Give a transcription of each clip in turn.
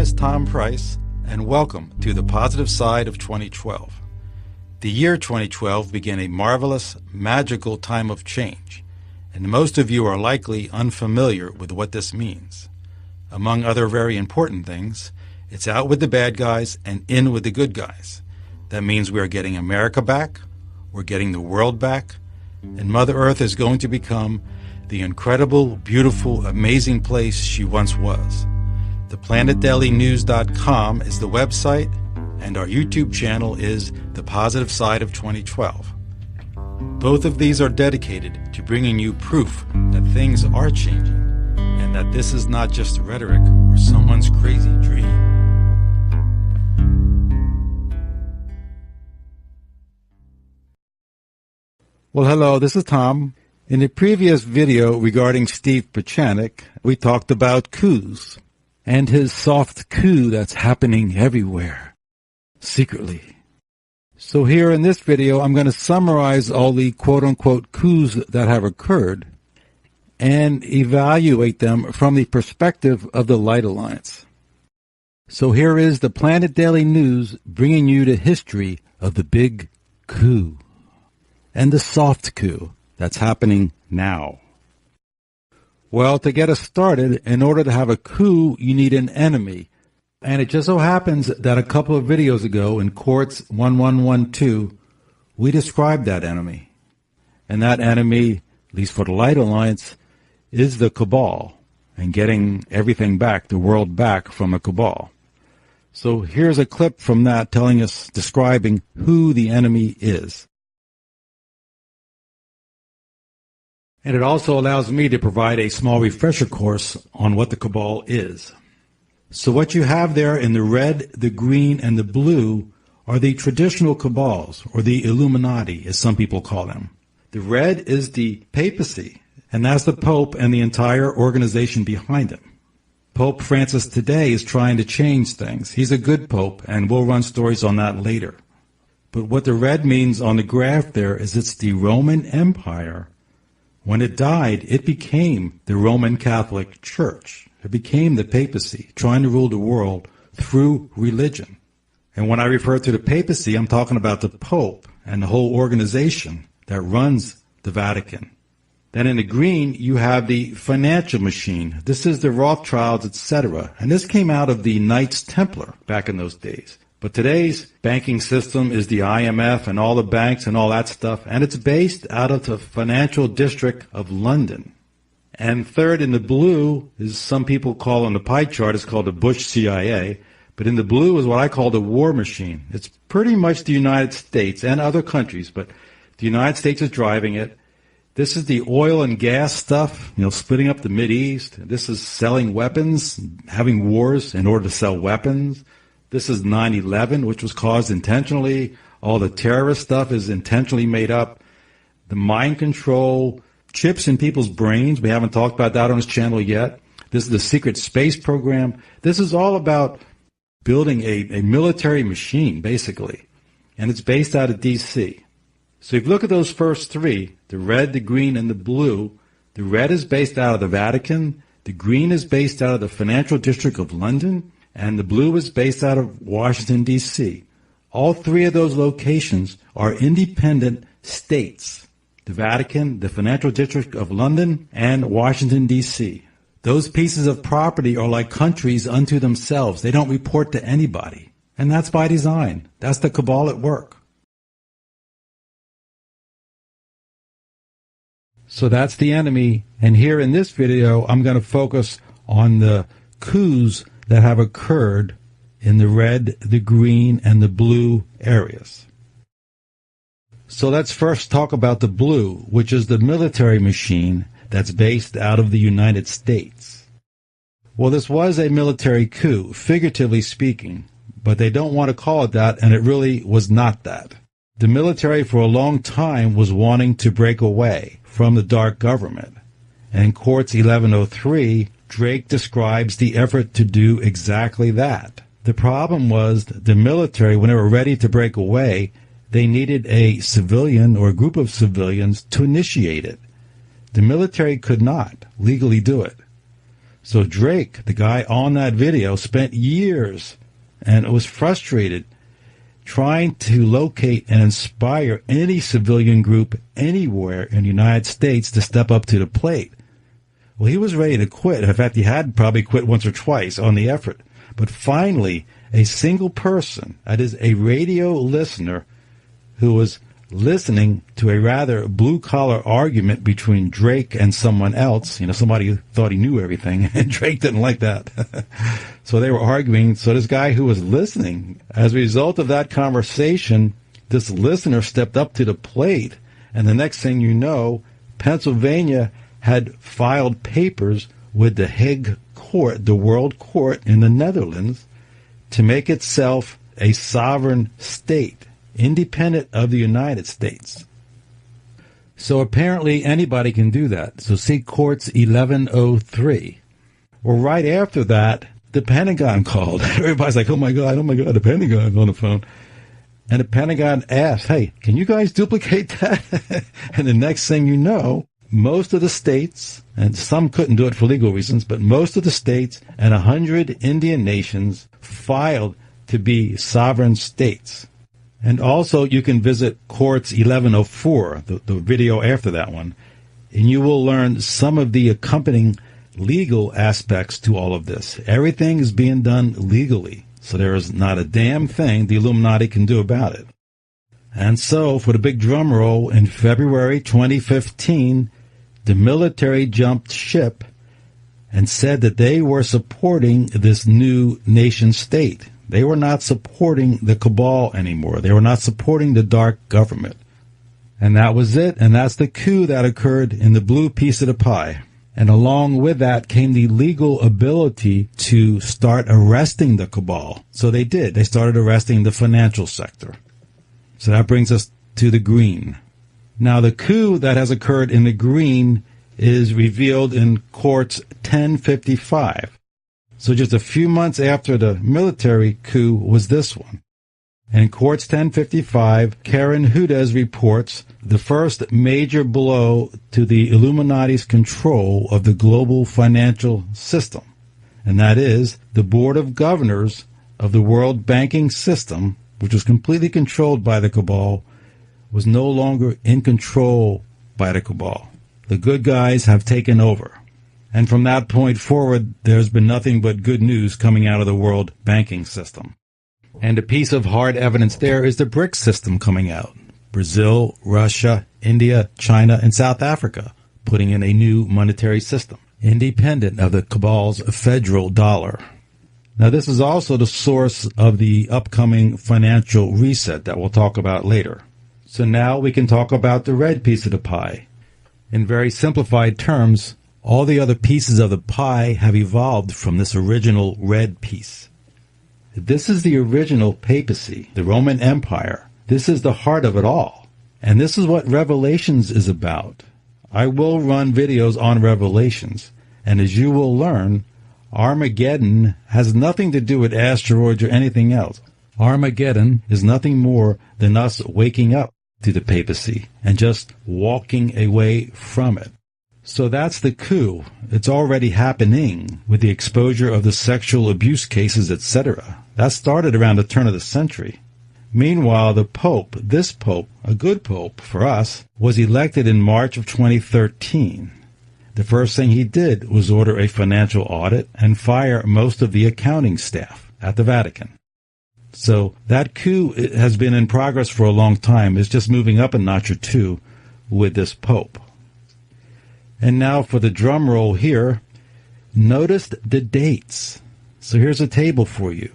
is Tom Price, and welcome to the positive side of 2012. The year 2012 began a marvelous, magical time of change, and most of you are likely unfamiliar with what this means. Among other very important things, it's out with the bad guys and in with the good guys. That means we are getting America back, we're getting the world back, and Mother Earth is going to become the incredible, beautiful, amazing place she once was. ThePlanetDailyNews.com is the website, and our YouTube channel is The Positive Side of 2012. Both of these are dedicated to bringing you proof that things are changing, and that this is not just rhetoric or someone's crazy dream. Well, hello, this is Tom. In the previous video regarding Steve Pieczenik, we talked about coups and his soft coup that's happening everywhere, secretly. So here in this video, I'm going to summarize all the quote-unquote coups that have occurred and evaluate them from the perspective of the Light Alliance. So here is the Planet Daily News bringing you the history of the big coup and the soft coup that's happening now. Well, to get us started, in order to have a coup, you need an enemy. And it just so happens that a couple of videos ago in Quartz 1112, we described that enemy. And that enemy, at least for the Light Alliance, is the Cabal, and getting everything back, the world back from the Cabal. So here's a clip from that telling us, describing who the enemy is. And it also allows me to provide a small refresher course on what the Cabal is. So what you have there in the red, the green, and the blue are the traditional Cabals, or the Illuminati, as some people call them. The red is the papacy, and that's the Pope and the entire organization behind him. Pope Francis today is trying to change things. He's a good Pope, and we'll run stories on that later. But what the red means on the graph there is it's the Roman Empire. When it died, it became the Roman Catholic Church. It became the papacy, trying to rule the world through religion. And when I refer to the papacy, I'm talking about the Pope and the whole organization that runs the Vatican. Then in the green, you have the financial machine. This is the Rothschilds, etc. And this came out of the Knights Templar back in those days. But today's banking system is the IMF and all the banks and all that stuff, and it's based out of the financial district of London. And third, in the blue, is some people call on the pie chart, it's called the Bush CIA, but in the blue is what I call the war machine. It's pretty much the United States and other countries, but the United States is driving it. This is the oil and gas stuff, splitting up the Mideast. This is selling weapons, having wars in order to sell weapons. This is 9/11, which was caused intentionally. All the terrorist stuff is intentionally made up. The mind control, chips in people's brains. We haven't talked about that on this channel yet. This is the secret space program. This is all about building a military machine, basically. And it's based out of D.C. So if you look at those first three, the red, the green, and the blue, the red is based out of the Vatican, the green is based out of the financial district of London, and the blue is based out of Washington, D.C. All three of those locations are independent states. The Vatican, the Financial District of London, and Washington, D.C. Those pieces of property are like countries unto themselves. They don't report to anybody. And that's by design. That's the Cabal at work. So that's the enemy. And here in this video, I'm going to focus on the coups that have occurred in the red, the green, and the blue areas. So let's first talk about the blue, which is the military machine that's based out of the United States. Well, this was a military coup, figuratively speaking, but they don't want to call it that, and it really was not that. The military for a long time was wanting to break away from the dark government. And in Quartz 1103, Drake describes the effort to do exactly that. The problem was the military, when they were ready to break away, they needed a civilian or a group of civilians to initiate it. The military could not legally do it. So Drake, the guy on that video, spent years and was frustrated trying to locate and inspire any civilian group anywhere in the United States to step up to the plate. Well, he was ready to quit. In fact, he had probably quit once or twice on the effort. But finally, a single person, that is a radio listener, who was listening to a rather blue-collar argument between Drake and someone else. Somebody who thought he knew everything, and Drake didn't like that. So they were arguing. So this guy who was listening, as a result of that conversation, this listener stepped up to the plate, and the next thing you know, Pennsylvania had filed papers with the Hague Court, the World Court in the Netherlands, to make itself a sovereign state, independent of the United States. So apparently anybody can do that. So see Courts 1103. Well, right after that, the Pentagon called. Everybody's like, oh my God, the Pentagon's on the phone. And the Pentagon asked, hey, can you guys duplicate that? And the next thing you know, most of the states, and some couldn't do it for legal reasons, but most of the states and 100 Indian nations filed to be sovereign states. And also you can visit Courts 1104, the video after that one, and you will learn some of the accompanying legal aspects to all of this. Everything is being done legally, so there is not a damn thing the Illuminati can do about it. And so, for the big drum roll, in February 2015, the military jumped ship and said that they were supporting this new nation state. They were not supporting the cabal anymore. They were not supporting the dark government. And that was it. And that's the coup that occurred in the blue piece of the pie. And along with that came the legal ability to start arresting the cabal. So they did. They started arresting the financial sector. So that brings us to the green. Now, the coup that has occurred in the green is revealed in Courts 1055. So just a few months after the military coup was this one. In Courts 1055, Karen Hudes reports the first major blow to the Illuminati's control of the global financial system. And that is the Board of Governors of the World Banking System, which was completely controlled by the cabal, was no longer in control by the cabal. The good guys have taken over. And from that point forward, there's been nothing but good news coming out of the world banking system. And a piece of hard evidence there is the BRICS system coming out. Brazil, Russia, India, China, and South Africa putting in a new monetary system, independent of the cabal's federal dollar. Now, this is also the source of the upcoming financial reset that we'll talk about later. So now we can talk about the red piece of the pie. In very simplified terms, all the other pieces of the pie have evolved from this original red piece. This is the original papacy, the Roman Empire. This is the heart of it all. And this is what Revelations is about. I will run videos on Revelations. And as you will learn, Armageddon has nothing to do with asteroids or anything else. Armageddon is nothing more than us waking up to the papacy and just walking away from it. So that's the coup. It's already happening with the exposure of the sexual abuse cases, etc. That started around the turn of the century. Meanwhile, the Pope, this Pope, a good Pope for us, was elected in March of 2013. The first thing he did was order a financial audit and fire most of the accounting staff at the Vatican. So that coup has been in progress for a long time. It's just moving up a notch or two with this Pope. And now for the drum roll here, notice the dates. So here's a table for you.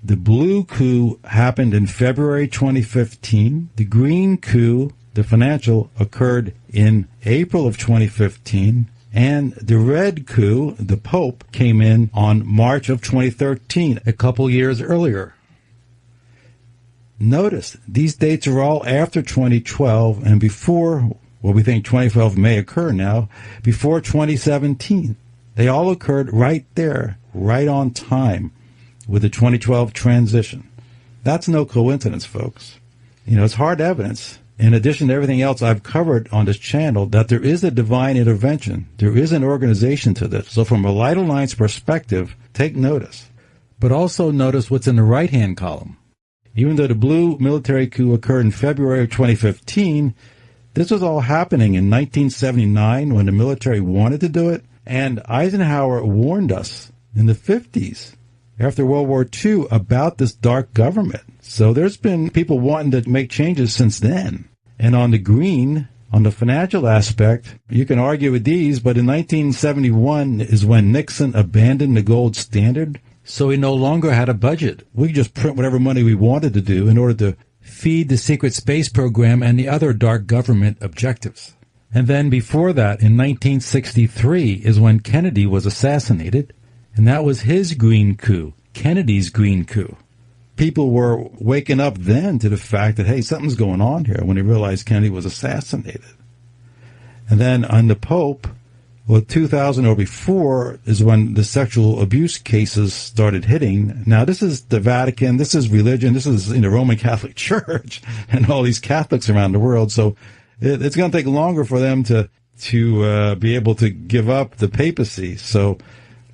The blue coup happened in February 2015. The green coup, the financial, occurred in April of 2015. And the red coup, the Pope, came in on March of 2013, a couple years earlier. Notice, these dates are all after 2012 and before, well, we think 2012 may occur now, before 2017. They all occurred right there, right on time with the 2012 transition. That's no coincidence, folks. It's hard evidence. in addition to everything else I've covered on this channel, that there is a divine intervention. There is an organization to this. So from a Light Alliance perspective, take notice. But also notice what's in the right-hand column. Even though the blue military coup occurred in February of 2015, this was all happening in 1979 when the military wanted to do it, and Eisenhower warned us in the 50s after World War II about this dark government. So there's been people wanting to make changes since then. And on the green, on the financial aspect, you can argue with these, but in 1971 is when Nixon abandoned the gold standard. So we no longer had a budget. We could just print whatever money we wanted to do in order to feed the secret space program and the other dark government objectives. And then before that, in 1963, is when Kennedy was assassinated, and that was his green coup, Kennedy's green coup. People were waking up then to the fact that, hey, something's going on here when they realized Kennedy was assassinated. And then on the Pope, well, 2000 or before is when the sexual abuse cases started hitting. Now, this is the Vatican, this is religion, this is the Roman Catholic Church and all these Catholics around the world. So it's going to take longer for them to be able to give up the papacy. So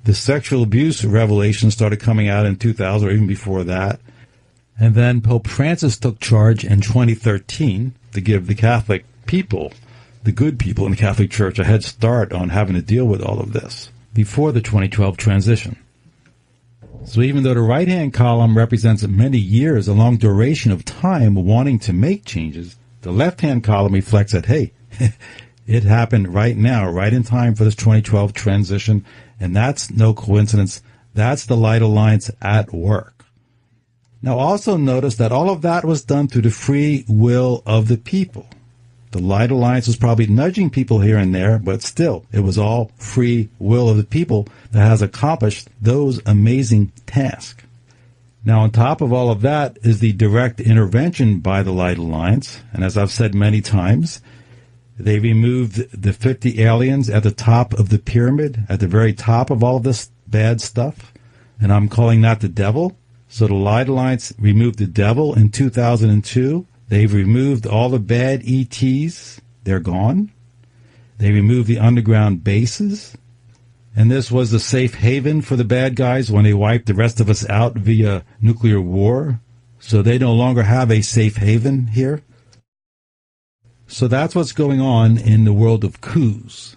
the sexual abuse revelations started coming out in 2000 or even before that. And then Pope Francis took charge in 2013 to give the Catholic people, the good people in the Catholic Church, a head start on having to deal with all of this before the 2012 transition. So even though the right-hand column represents many years, a long duration of time wanting to make changes, the left-hand column reflects that, hey, it happened right now, right in time for this 2012 transition, and that's no coincidence. That's the Light Alliance at work. Now also notice that all of that was done through the free will of the people. The Light Alliance was probably nudging people here and there, but still, it was all free will of the people that has accomplished those amazing tasks. Now, on top of all of that is the direct intervention by the Light Alliance, and as I've said many times, they removed the 50 aliens at the top of the pyramid, at the very top of all of this bad stuff, and I'm calling that the devil. So the Light Alliance removed the devil in 2002. They've removed all the bad ETs. They're gone. They removed the underground bases. And this was the safe haven for the bad guys when they wiped the rest of us out via nuclear war. So they no longer have a safe haven here. So that's what's going on in the world of coups.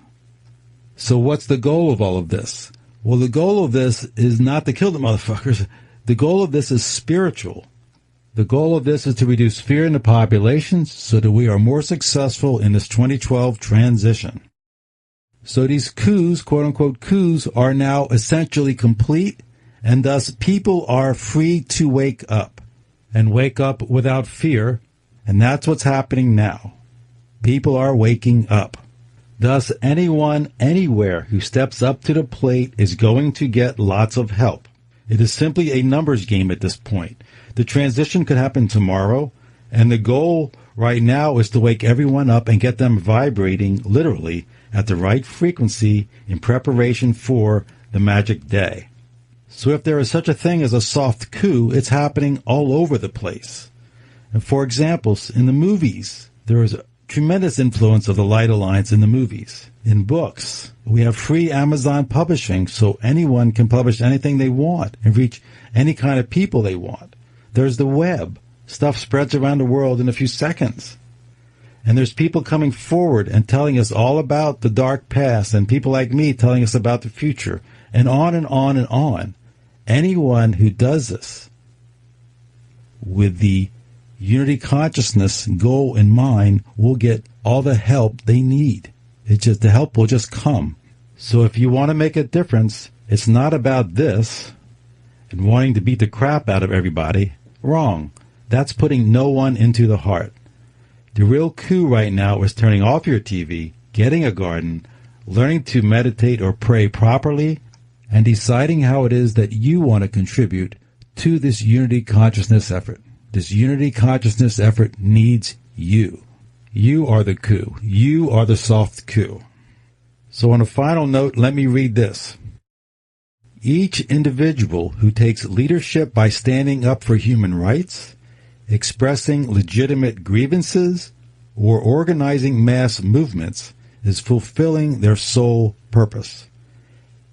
So what's the goal of all of this? Well, the goal of this is not to kill the motherfuckers. The goal of this is spiritual. The goal of this is to reduce fear in the populations so that we are more successful in this 2012 transition. So these coups, quote-unquote coups, are now essentially complete, and thus people are free to wake up, and wake up without fear, and that's what's happening now. People are waking up. Thus, anyone, anywhere who steps up to the plate is going to get lots of help. It is simply a numbers game at this point. The transition could happen tomorrow, and the goal right now is to wake everyone up and get them vibrating, literally, at the right frequency in preparation for the magic day. So if there is such a thing as a soft coup, it's happening all over the place. And for example, in the movies, there is a tremendous influence of the Light Alliance in the movies. In books, we have free Amazon publishing, so anyone can publish anything they want and reach any kind of people they want. There's the web. Stuff spreads around the world in a few seconds. And there's people coming forward and telling us all about the dark past, and people like me telling us about the future, and on and on and on. Anyone who does this with the unity consciousness goal in mind will get all the help they need. The help will just come. So if you want to make a difference, it's not about this and wanting to beat the crap out of everybody. Wrong. That's putting no one into the heart. The real coup right now is turning off your TV, getting a garden, learning to meditate or pray properly, and deciding how it is that you want to contribute to this unity consciousness effort. This unity consciousness effort needs you. You are the coup. You are the soft coup. So on a final note, let me read this. Each individual who takes leadership by standing up for human rights, expressing legitimate grievances, or organizing mass movements is fulfilling their sole purpose.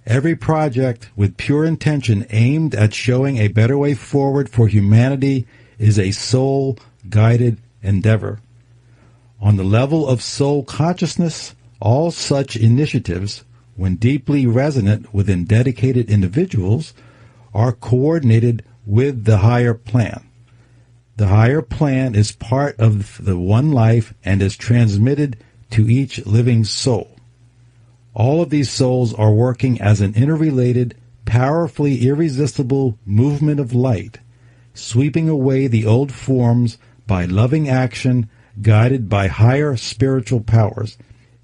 Every project with pure intention aimed at showing a better way forward for humanity is a soul-guided endeavor. On the level of soul consciousness, all such initiatives, when deeply resonant within dedicated individuals, are coordinated with the higher plan. The higher plan is part of the one life and is transmitted to each living soul. All of these souls are working as an interrelated, powerfully irresistible movement of light, sweeping away the old forms by loving action guided by higher spiritual powers.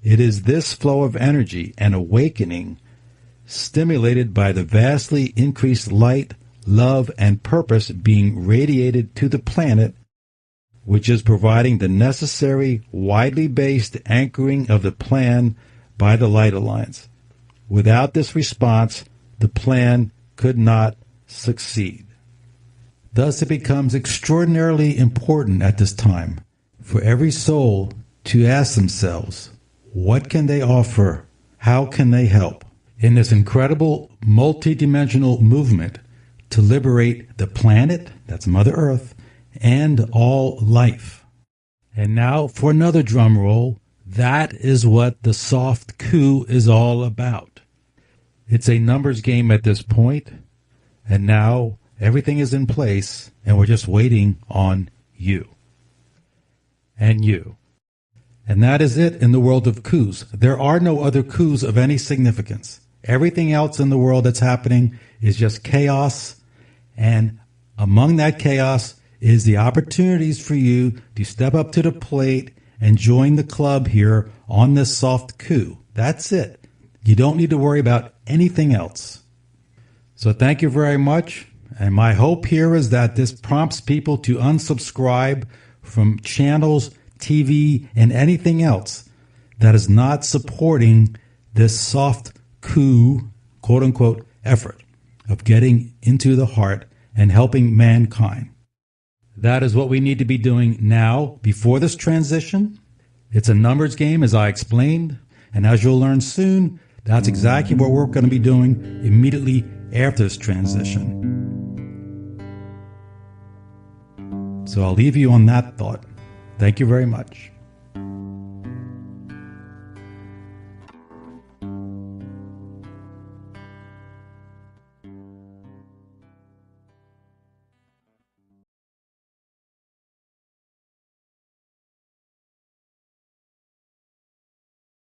It is this flow of energy and awakening, stimulated by the vastly increased light, love, and purpose being radiated to the planet, which is providing the necessary, widely based anchoring of the plan by the Light Alliance. Without this response, the plan could not succeed. Thus, it becomes extraordinarily important at this time for every soul to ask themselves, what can they offer? How can they help in this incredible multidimensional movement to liberate the planet, that's Mother Earth, and all life? And now for another drum roll. That is what the SOFT Coup is all about. It's a numbers game at this point, and now everything is in place, and we're just waiting on you. And you. And that is it in the world of coups. There are no other coups of any significance. Everything else in the world that's happening is just chaos, and among that chaos is the opportunities for you to step up to the plate and join the club here on this SOFT Coup. That's it. You don't need to worry about anything else. So thank you very much. And my hope here is that this prompts people to unsubscribe from channels, TV, and anything else that is not supporting this SOFT Coup, quote unquote, effort of getting into the heart and helping mankind. That is what we need to be doing now before this transition. It's a numbers game, as I explained, and as you'll learn soon, that's exactly what we're going to be doing immediately after this transition. So I'll leave you on that thought. Thank you very much.